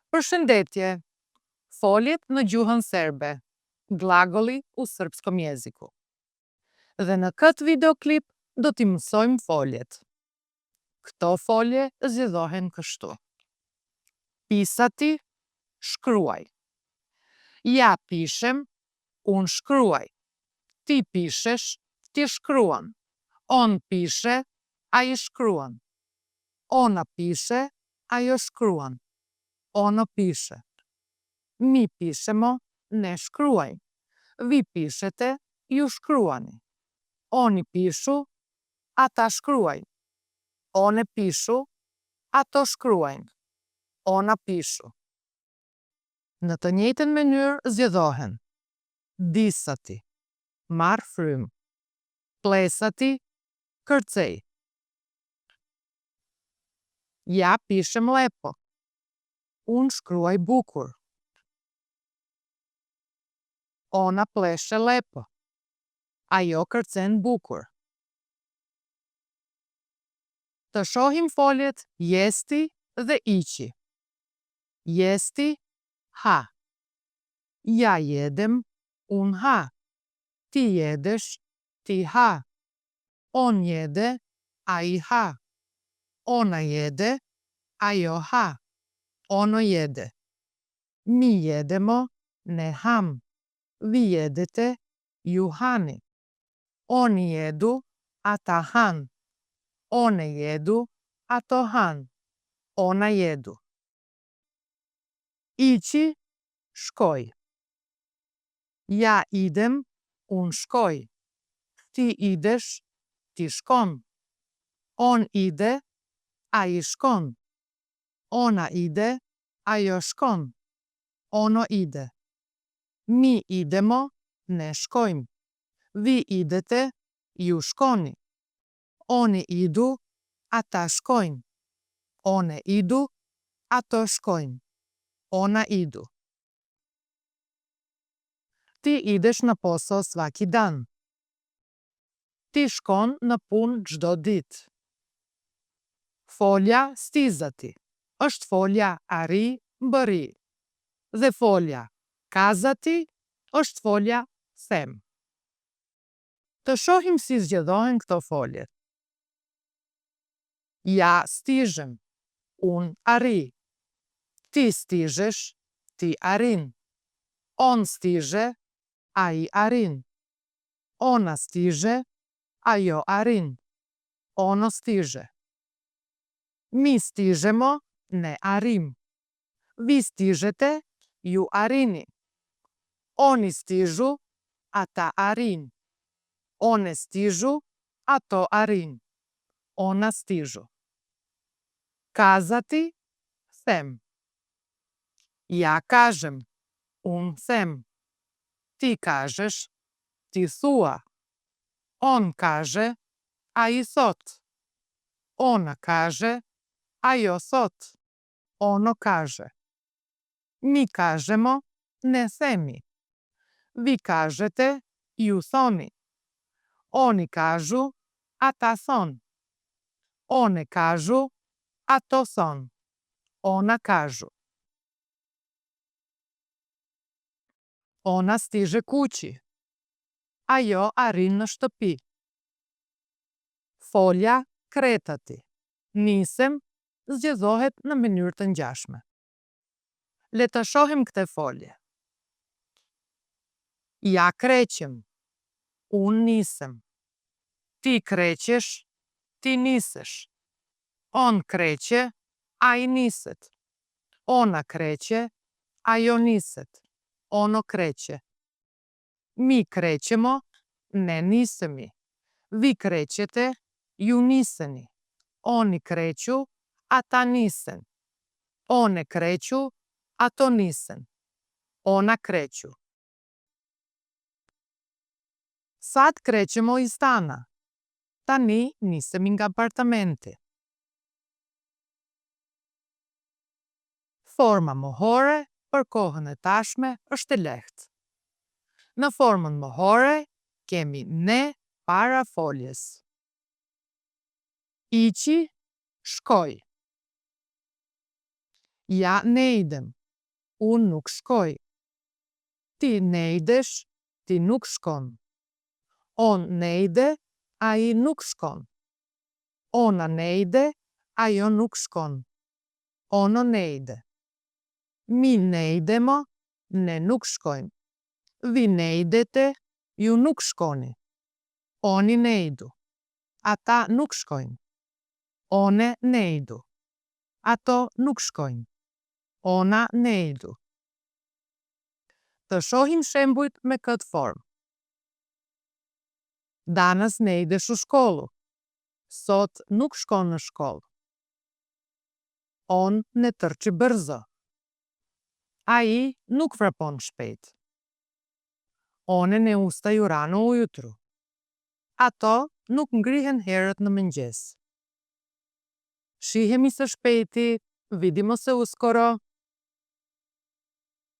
Përshëndetje, foljet në gjuhën serbe, glagoli u srpskom jeziku. Dhe në këtë videoklip do t'i mësojmë foljet. Këto folje zgjedhohen kështu. Pisati, shkruaj. Ja pishem, unë shkruaj. Ti pishesh, ti shkruan. On pishe, ai shkruan. Ona pishe, ajo shkruan. Ono pishe. Mi pishemo, ne shkruajmë. Vi pishete, ju shkruani. Oni pishu, ata shkruajnë. One pishu, ato shkruajnë. Ona pishu. Në të njëjtën mënyrë zgjedhohen disati, marr frymë. Plesati, kërcej. Ja pishem lepo. Unë shkruaj bukur. Ona pleshe lepo. Ajo kërcen bukur. Të shohim foljet jesti dhe iqi. Jesti, ha. Ja jedem, unë ha. Ti jedesh, ti ha. On jede, ai ha. Ona jede, ajo ha. Ono jede. Mi jedemo, ne ham. Vi jedete, ju hani. Oni jedu, ata han. One jedu, ato han. Ona jedu. Iqi, shkoj. Ja idem, unë shkoj. Ti idesh, ti shkon. On ide, ai shkon. Ona ide, ajo shkon. Ono ide. Mi idemo, ne shkojmë. Vi idete, ju shkoni. Oni idu, ata shkojnë. One idu, ato shkojnë. Ona idu. Ti idesh në posao svaki dan. Ti shkon në punë çdo ditë. Folja stizati është folja ari, bëri. Dhe folja kazati është folja them. Të shohim si zgjedhohen këto folje. Ja stizhem, unë ari. Ti stizhesh, ti arin. On stizhe, ai arin. Ona stizhe, ajo arin. Ono stizhe. Mi stizhemo, ne arim. Vi stizhete, ju arini. Oni stizhu, ata arin. One stizhu, ato arin. Ona stizhu. Kazati, them. Ja kažem, unë them. Ti kažesh, ti thua. On kaže, ai thot. Ona kaže, ajo thot. Ono kaže. Mi kažemo, ne themi. Vi kažete, ju thoni. Oni kažu, ata thon. One kažu, ato thon. Ona kažu. Ona stiže kući. Ajo arin në shtëpi. Folja kretati. Nisem zgjedhohet në mënyrë të ngjashme. Le të shohim këtë folje. Ja kreqem. Unë nisem. Ti kreqesh, ti nisesh. On kreqe, ai niset. Ona kreqe, ajo niset. Ono kreqe. Mi kreqemo, ne nisemi. Vi kreqete, ju niseni. Oni krequ, ata nisen. One krequ, ato nisen. Ona krequ. Sad kreqemo iz stana. Tani nisemi nga apartamenti. Forma mohore për kohën e tashme është e lehtë. Në formën mohore kemi ne para foljes. Iqi, shkoj. Ja ne idem. Unë nuk shkoj. Ti nejdesh, ti nuk shkon. On nejde, ai nuk shkon. Ona nejde, ajo nuk shkon. Ono nejde. Mi nejdemo, ne nuk shkojmë. Vi nejdete, ju nuk shkoni. Oni nejdu. Ata nuk shkojnë. One nejdu. Ato nuk shkojnë. Ona nejdu. Të shohim shembujt me këtë formë. Danas ne ideš u školu. Sot nuk shkon në shkollë. On ne trči brzo. Ai nuk vrapon shpejt. One ne ustaju rano ujutru. Ato nuk ngrihen herët në mëngjes. Shihemi së shpejti, vidimo se uskoro.